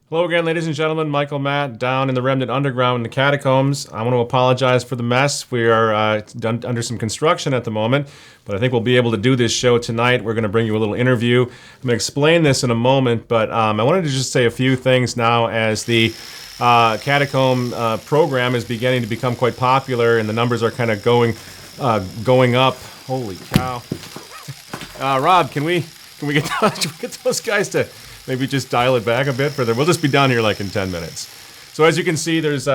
Hello again, ladies and gentlemen. Michael Matt down in the Remnant Underground in the Catacombs. I want to apologize for the mess. We are under some construction at the moment, but I think we'll be able to do this show tonight. We're going to bring you a little interview. I'm going to explain this in a moment, but I wanted to just say a few things now as the Catacomb program is beginning to become quite popular, and the numbers are kind of going up. Holy cow! Rob, can we get those guys to maybe just dial it back a bit further? We'll just be down here like in 10 minutes. So as you can see, there's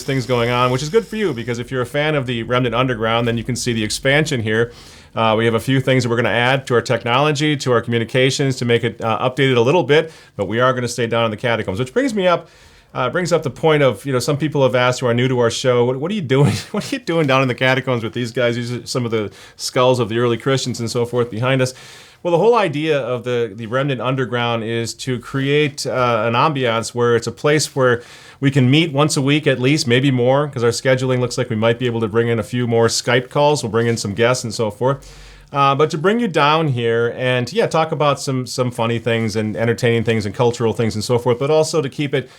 things going on, which is good for you because if you're a fan of the Remnant Underground, then you can see the expansion here. We have a few things that we're going to add to our technology, to our communications, to make it updated a little bit. But we are going to stay down in the Catacombs, which brings up the point of, some people have asked who are new to our show, what are you doing? What are you doing down in the Catacombs with these guys? These are some of the skulls of the early Christians and so forth behind us. Well, the whole idea of the Remnant Underground is to create an ambiance where it's a place where we can meet once a week at least, maybe more, because our scheduling looks like we might be able to bring in a few more Skype calls. We'll bring in some guests and so forth. But to bring you down here and talk about some funny things and entertaining things and cultural things and so forth, but also to keep it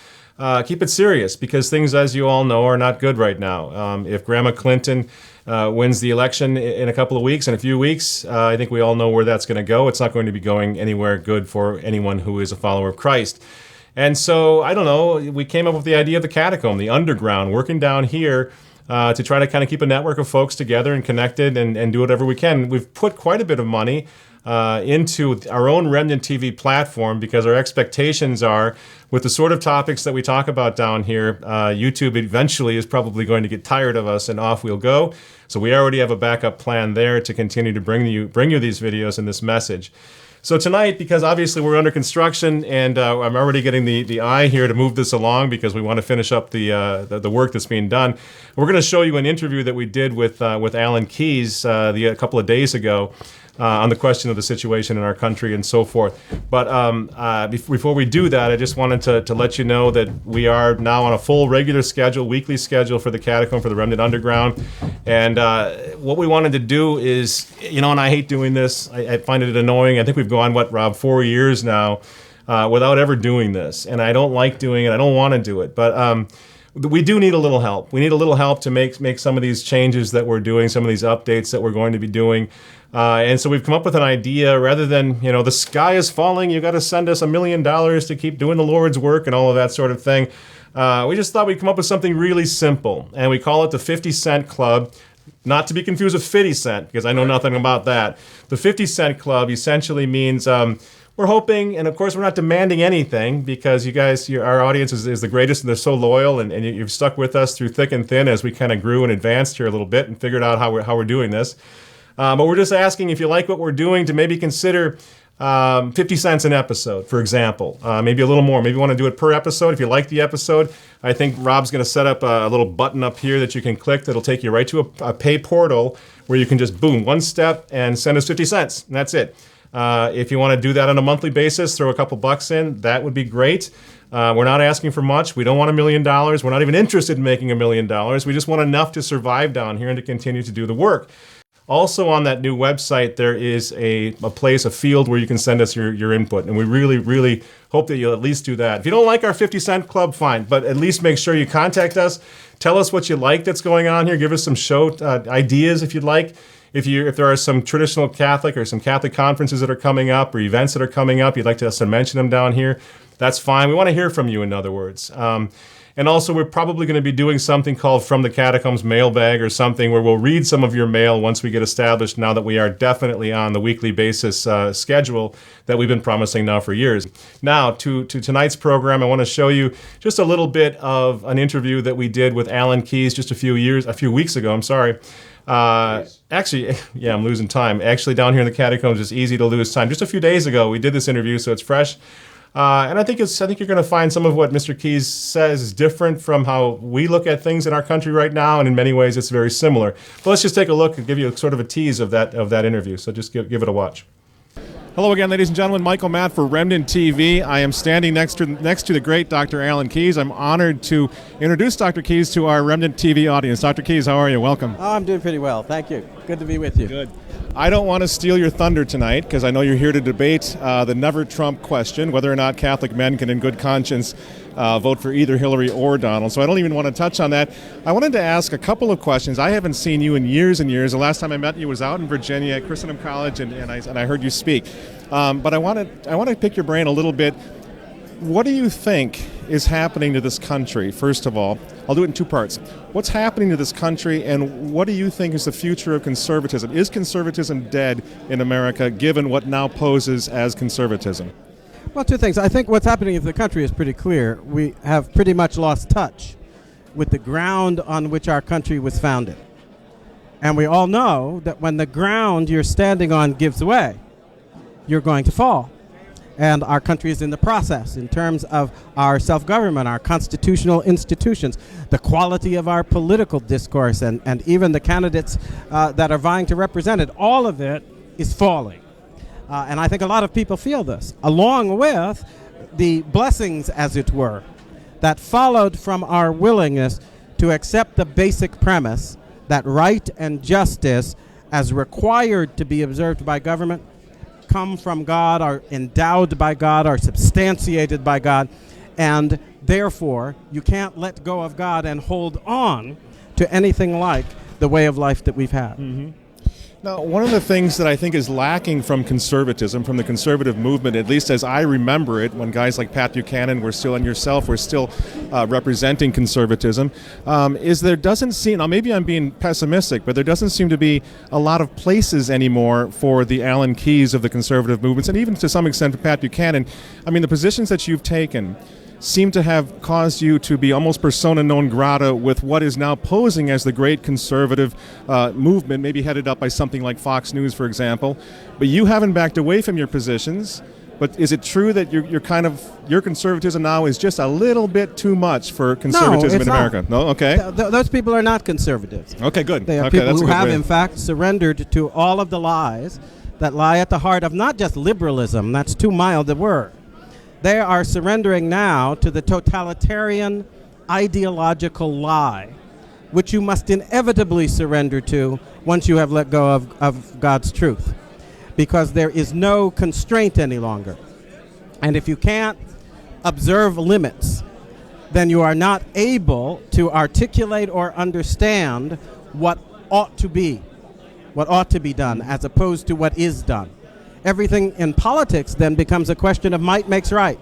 serious because things, as you all know, are not good right now. If Grandma Clinton wins the election in a couple of weeks, in a few weeks, I think we all know where that's going to go. It's not going to be going anywhere good for anyone who is a follower of Christ. And so, I don't know, we came up with the idea of the Catacomb, the underground, working down here to try to kind of keep a network of folks together and connected and do whatever we can. We've put quite a bit of money into our own Remnant TV platform because our expectations are, with the sort of topics that we talk about down here, YouTube eventually is probably going to get tired of us and off we'll go. So we already have a backup plan there to continue to bring you these videos and this message. So tonight, because obviously we're under construction and I'm already getting the eye here to move this along because we want to finish up the work that's being done, we're going to show you an interview that we did with Alan Keyes a couple of days ago on the question of the situation in our country and so forth. But before we do that, I just wanted to let you know that we are now on a full regular schedule, weekly schedule for the Catacomb, for the Remnant Underground. And what we wanted to do is, and I hate doing this, I find it annoying. I think we've gone, Rob, 4 years now without ever doing this. And I don't like doing it. I don't want to do it. But we do need a little help. We need a little help to make some of these changes that we're doing, some of these updates that we're going to be doing. And so we've come up with an idea, rather than, the sky is falling, you got to send us $1 million to keep doing the Lord's work and all of that sort of thing. We just thought we'd come up with something really simple, and we call it the 50 Cent Club. Not to be confused with 50 Cent, because I know nothing about that. The 50 Cent Club essentially means we're hoping, and of course we're not demanding anything, because you guys, our audience is the greatest, and they're so loyal, and you've stuck with us through thick and thin as we kind of grew and advanced here a little bit and figured out how we're doing this. But we're just asking if you like what we're doing to maybe consider 50 cents an episode, for example. Maybe a little more. Maybe you want to do it per episode. If you like the episode, I think Rob's going to set up a little button up here that you can click that'll take you right to a pay portal where you can just, boom, one step and send us 50 cents. And that's it. If you want to do that on a monthly basis, throw a couple bucks in, that would be great. We're not asking for much. We don't want $1 million. We're not even interested in making $1 million. We just want enough to survive down here and to continue to do the work. Also on that new website, there is a field where you can send us your input. And we really, really hope that you'll at least do that. If you don't like our 50 Cent Club, fine. But at least make sure you contact us. Tell us what you like that's going on here. Give us some show ideas if you'd like. If there are some traditional Catholic or some Catholic conferences that are coming up or events that are coming up, you'd like us to mention them down here, that's fine. We want to hear from you, in other words. And also, we're probably going to be doing something called From the Catacombs Mailbag or something where we'll read some of your mail once we get established, now that we are definitely on the weekly basis schedule that we've been promising now for years. Now, to tonight's program, I want to show you just a little bit of an interview that we did with Alan Keyes just a few weeks ago. Actually, yeah, I'm losing time. Actually, down here in the Catacombs, it's easy to lose time. Just a few days ago, we did this interview, so it's fresh. And I think you're going to find some of what Mr. Keyes says is different from how we look at things in our country right now, and in many ways it's very similar. But let's just take a look and give you sort of a tease of that interview. So just give it a watch. Hello again, ladies and gentlemen. Michael Matt for Remnant TV. I am standing next to the great Dr. Alan Keyes. I'm honored to introduce Dr. Keyes to our Remnant TV audience. Dr. Keyes, how are you? Welcome. Oh, I'm doing pretty well. Thank you. Good to be with you. Good. I don't want to steal your thunder tonight because I know you're here to debate the never Trump question, whether or not Catholic men can in good conscience vote for either Hillary or Donald. So I don't even want to touch on that. I wanted to ask a couple of questions. I haven't seen you in years and years. The last time I met you was out in Virginia at Christendom College, and I heard you speak. But I want to pick your brain a little bit. What do you think is happening to this country, first of all? I'll do it in two parts. What's happening to this country, and what do you think is the future of conservatism? Is conservatism dead in America, given what now poses as conservatism? Well, two things. I think what's happening in the country is pretty clear. We have pretty much lost touch with the ground on which our country was founded. And we all know that when the ground you're standing on gives way, you're going to fall. And our country is in the process in terms of our self-government, our constitutional institutions, the quality of our political discourse, and even the candidates that are vying to represent it. All of it is falling. And I think a lot of people feel this, along with the blessings, as it were, that followed from our willingness to accept the basic premise that right and justice, as required to be observed by government, come from God, are endowed by God, are substantiated by God, and therefore you can't let go of God and hold on to anything like the way of life that we've had. Mm-hmm. Now, one of the things that I think is lacking from conservatism, from the conservative movement, at least as I remember it, when guys like Pat Buchanan were still, and yourself were still representing conservatism, is there doesn't seem, now maybe I'm being pessimistic, but there doesn't seem to be a lot of places anymore for the Alan Keyes of the conservative movements, and even to some extent Pat Buchanan. I mean, the positions that you've taken seem to have caused you to be almost persona non grata with what is now posing as the great conservative movement, maybe headed up by something like Fox News, for example. But you haven't backed away from your positions. But is it true that your conservatism now is just a little bit too much for conservatism in America? No, okay. Those people are not conservatives. Okay, good. They are people who have, in fact, surrendered to all of the lies that lie at the heart of not just liberalism. That's too mild a word. They are surrendering now to the totalitarian ideological lie, which you must inevitably surrender to once you have let go of God's truth, because there is no constraint any longer. And if you can't observe limits, then you are not able to articulate or understand what ought to be done, as opposed to what is done. Everything in politics then becomes a question of might makes right.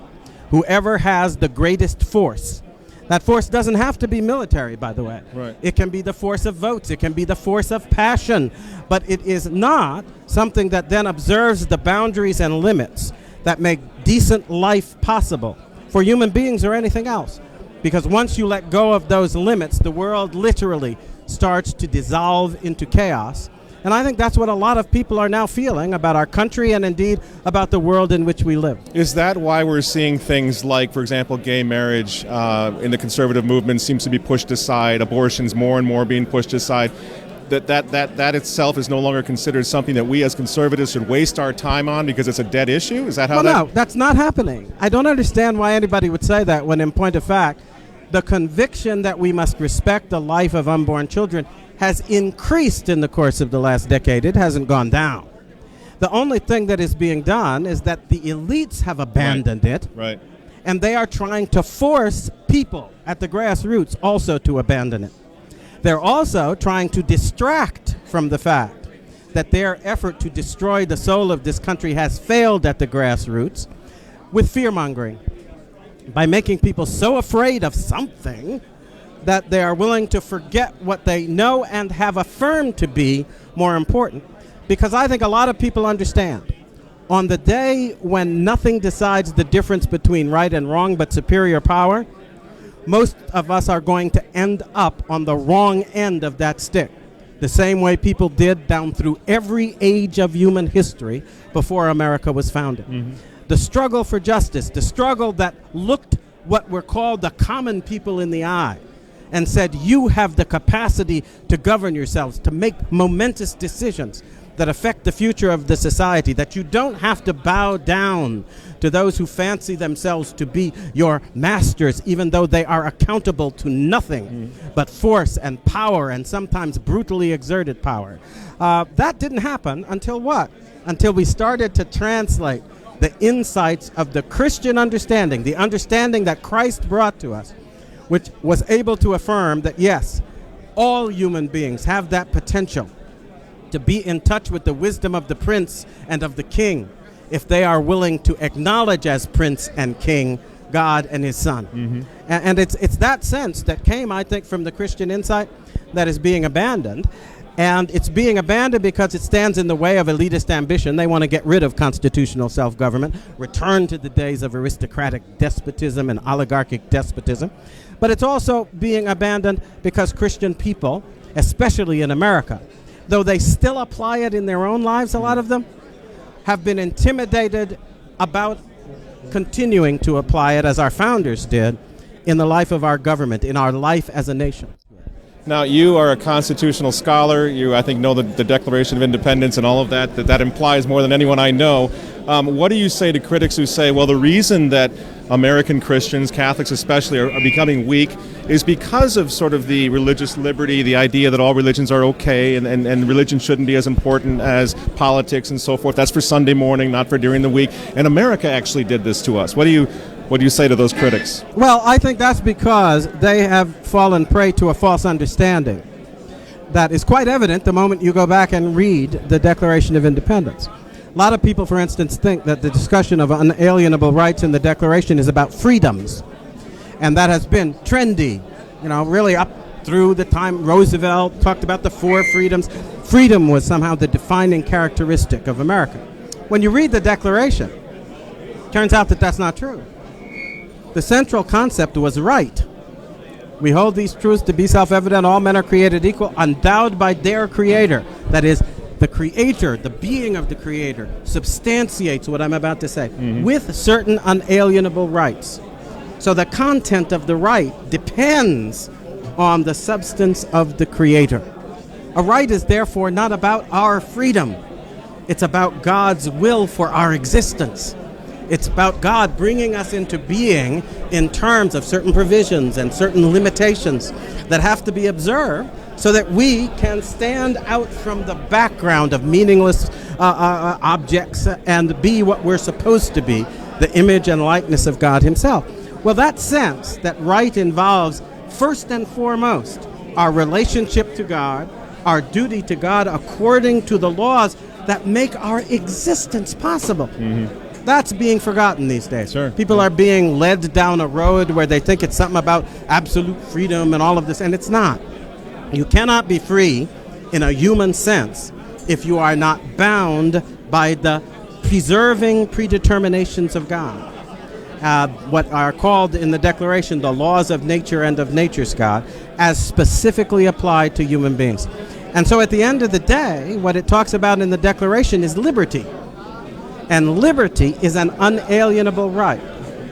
Whoever has the greatest force. That force doesn't have to be military, by the way. Right. It can be the force of votes. It can be the force of passion. But it is not something that then observes the boundaries and limits that make decent life possible for human beings or anything else. Because once you let go of those limits, the world literally starts to dissolve into chaos. And I think that's what a lot of people are now feeling about our country and indeed about the world in which we live. Is that why we're seeing things like, for example, gay marriage in the conservative movement seems to be pushed aside, abortions more and more being pushed aside? That itself is no longer considered something that we as conservatives should waste our time on because it's a dead issue? Is that how no, that's not happening. I don't understand why anybody would say that when, in point of fact, the conviction that we must respect the life of unborn children has increased in the course of the last decade. It hasn't gone down. The only thing that is being done is that the elites have abandoned it. Right. And they are trying to force people at the grassroots also to abandon it. They're also trying to distract from the fact that their effort to destroy the soul of this country has failed at the grassroots with fear-mongering, by making people so afraid of something that they are willing to forget what they know and have affirmed to be more important. Because I think a lot of people understand, on the day when nothing decides the difference between right and wrong but superior power, most of us are going to end up on the wrong end of that stick, the same way people did down through every age of human history before America was founded. Mm-hmm. The struggle for justice, the struggle that looked what were called the common people in the eye and said, you have the capacity to govern yourselves, to make momentous decisions. that affect the future of the society, that you don't have to bow down to those who fancy themselves to be your masters, even though they are accountable to nothing but force and power, and sometimes brutally exerted power. That didn't happen until what? Until we started to translate the insights of the Christian understanding, the understanding that Christ brought to us, which was able to affirm that, yes, all human beings have that potential to be in touch with the wisdom of the prince and of the king if they are willing to acknowledge as prince and king God and his son. And it's that sense that came, I think, from the Christian insight that is being abandoned. And it's being abandoned because it stands in the way of elitist ambition. They want to get rid of constitutional self-government, return to the days of aristocratic despotism and oligarchic despotism. But it's also being abandoned because Christian people, especially in America, though they still apply it in their own lives, a lot of them, have been intimidated about continuing to apply it, as our founders did, in the life of our government, in our life as a nation. Now, you are a constitutional scholar. You, I think, know the Declaration of Independence and all of that implies more than anyone I know. What do you say to critics who say, well, the reason that American Christians, Catholics especially, are becoming weak is because of sort of the religious liberty, the idea that all religions are okay and religion shouldn't be as important as politics and so forth. That's for Sunday morning, not for during the week. And America actually did this to us. What do you say to those critics? Well, I think that's because they have fallen prey to a false understanding that is quite evident the moment you go back and read the Declaration of Independence. A lot of people, for instance, think that the discussion of unalienable rights in the Declaration is about freedoms. And that has been trendy, really up through the time Roosevelt talked about the 4 freedoms. Freedom was somehow the defining characteristic of America. When you read the Declaration, it turns out that that's not true. The central concept was right. We hold these truths to be self-evident. All men are created equal, endowed by their Creator. That is, the Creator, the being of the Creator, substantiates what I'm about to say with certain unalienable rights. So the content of the right depends on the substance of the Creator. A right is therefore not about our freedom. It's about God's will for our existence. It's about God bringing us into being in terms of certain provisions and certain limitations that have to be observed so that we can stand out from the background of meaningless objects and be what we're supposed to be, the image and likeness of God himself. Well, that sense that right involves, first and foremost, our relationship to God, our duty to God according to the laws that make our existence possible. That's being forgotten these days. Sure. People are being led down a road where they think it's something about absolute freedom and all of this, and it's not. You cannot be free in a human sense if you are not bound by the preserving predeterminations of God. What are called in the Declaration the laws of nature and of nature's God, as specifically applied to human beings. And so at the end of the day, what it talks about in the Declaration is liberty. And liberty is an unalienable right.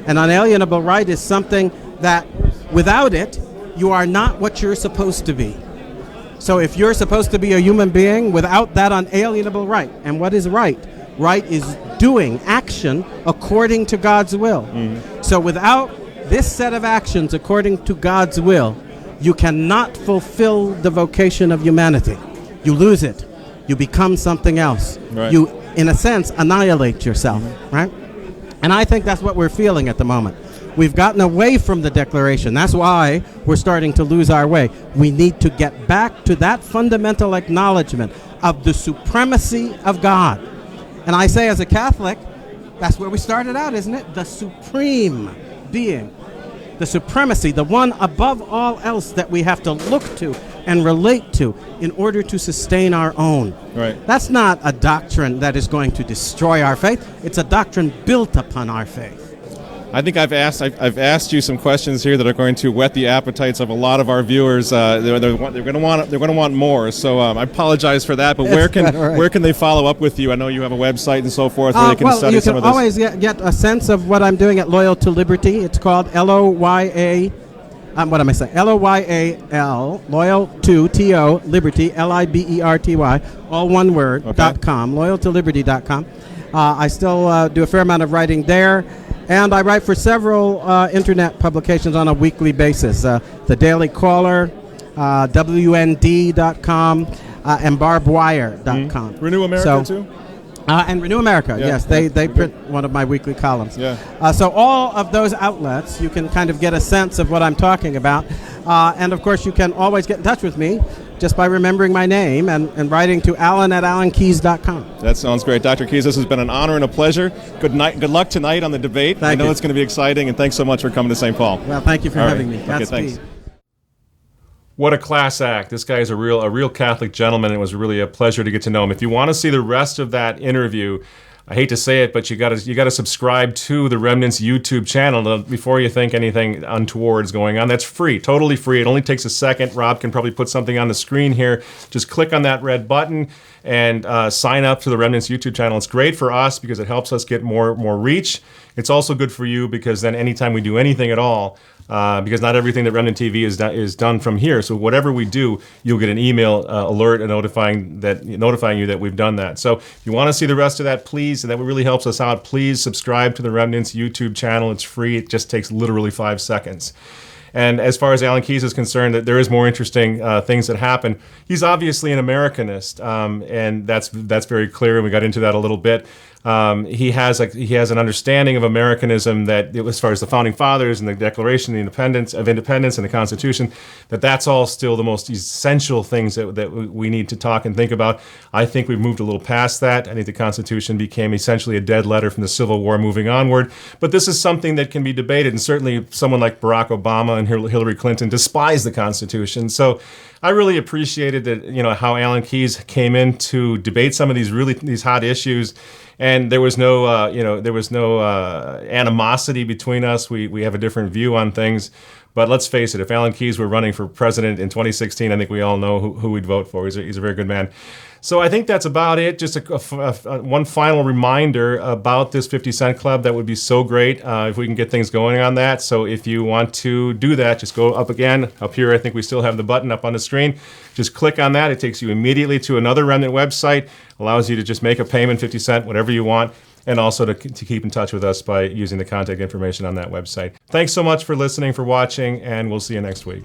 An unalienable right is something that without it, you are not what you're supposed to be. So if you're supposed to be a human being without that unalienable right, and what is right? Right is doing action according to God's will. So without this set of actions according to God's will, you cannot fulfill the vocation of humanity. You lose it. You become something else. Right. You, in a sense, annihilate yourself, right? And I think that's what we're feeling at the moment. We've gotten away from the Declaration. That's why we're starting to lose our way. We need to get back to that fundamental acknowledgement of the supremacy of God. And I say as a Catholic, that's where we started out, isn't it? The supreme being, the supremacy, the one above all else that we have to look to and relate to in order to sustain our own. Right. That's not a doctrine that is going to destroy our faith. It's a doctrine built upon our faith. I think I've asked you some questions here that are going to whet the appetites of a lot of our viewers. They're going to want more. So I apologize for that. But where can they follow up with you? I know you have a website and so forth where they can study some of this. You can always get a sense of what I'm doing at Loyal to Liberty. It's called LOYA what am I saying? LOYAL, loyal to TO, Liberty, LIBERTY, all one word, Okay. .com, loyaltoliberty.com. I still do a fair amount of writing there, and I write for several internet publications on a weekly basis. The Daily Caller, WND.com, and barbedwire.com. Renew America, too? And Renew America, Yeah, yes. yeah, They good. print one of my weekly columns. Yeah. So all of those outlets, you can kind of get a sense of what I'm talking about. And, of course, you can always get in touch with me just by remembering my name and writing to alan@alankeys.com. That sounds great. Dr. Keys, this has been an honor and a pleasure. Good luck tonight on the debate. Thank I know you. it's going to be exciting, and thanks so much for coming to St. Paul. Well, thank you for All right. having me. Okay, Godspeed. thanks. What a class act. This guy is a real Catholic gentleman. It was really a pleasure to get to know him. If you want to see the rest of that interview, I hate to say it, but you gotta subscribe to the Remnant's YouTube channel before you think anything untoward is going on. That's free, totally free. It only takes a second. Rob can probably put something on the screen here. Just click on that red button and sign up to the Remnant's YouTube channel. It's great for us because it helps us get more reach. It's also good for you because then anytime we do anything at all, because not everything that Remnant TV is done from here. So whatever we do, you'll get an email alert notifying you that we've done that. So if you want to see the rest of that, please, and that really helps us out, please subscribe to the Remnant's YouTube channel. It's free. It just takes literally 5 seconds. And as far as Alan Keys is concerned, that there is more interesting things that happen. He's obviously an Americanist, and that's very clear. And we got into that a little bit. He has an understanding of Americanism that, as far as the founding fathers and the Declaration of Independence and the Constitution, that's all still the most essential things that we need to talk and think about. I think we've moved a little past that. I think the Constitution became essentially a dead letter from the Civil War moving onward. But this is something that can be debated, and certainly someone like Barack Obama and Hillary Clinton despise the Constitution. So I really appreciated that, how Alan Keys came in to debate some of these hot issues. And there was no animosity between us. We have a different view on things. But let's face it, if Alan Keys were running for president in 2016, I think we all know who we'd vote for. He's a very good man. So I think that's about it. Just one final reminder about this 50 Cent Club. That would be so great if we can get things going on that. So if you want to do that, just go up again. Up here, I think we still have the button up on the screen. Just click on that. It takes you immediately to another Remnant website. Allows you to just make a payment, 50 cents, whatever you want. And also to keep in touch with us by using the contact information on that website. Thanks so much for listening, for watching, and we'll see you next week.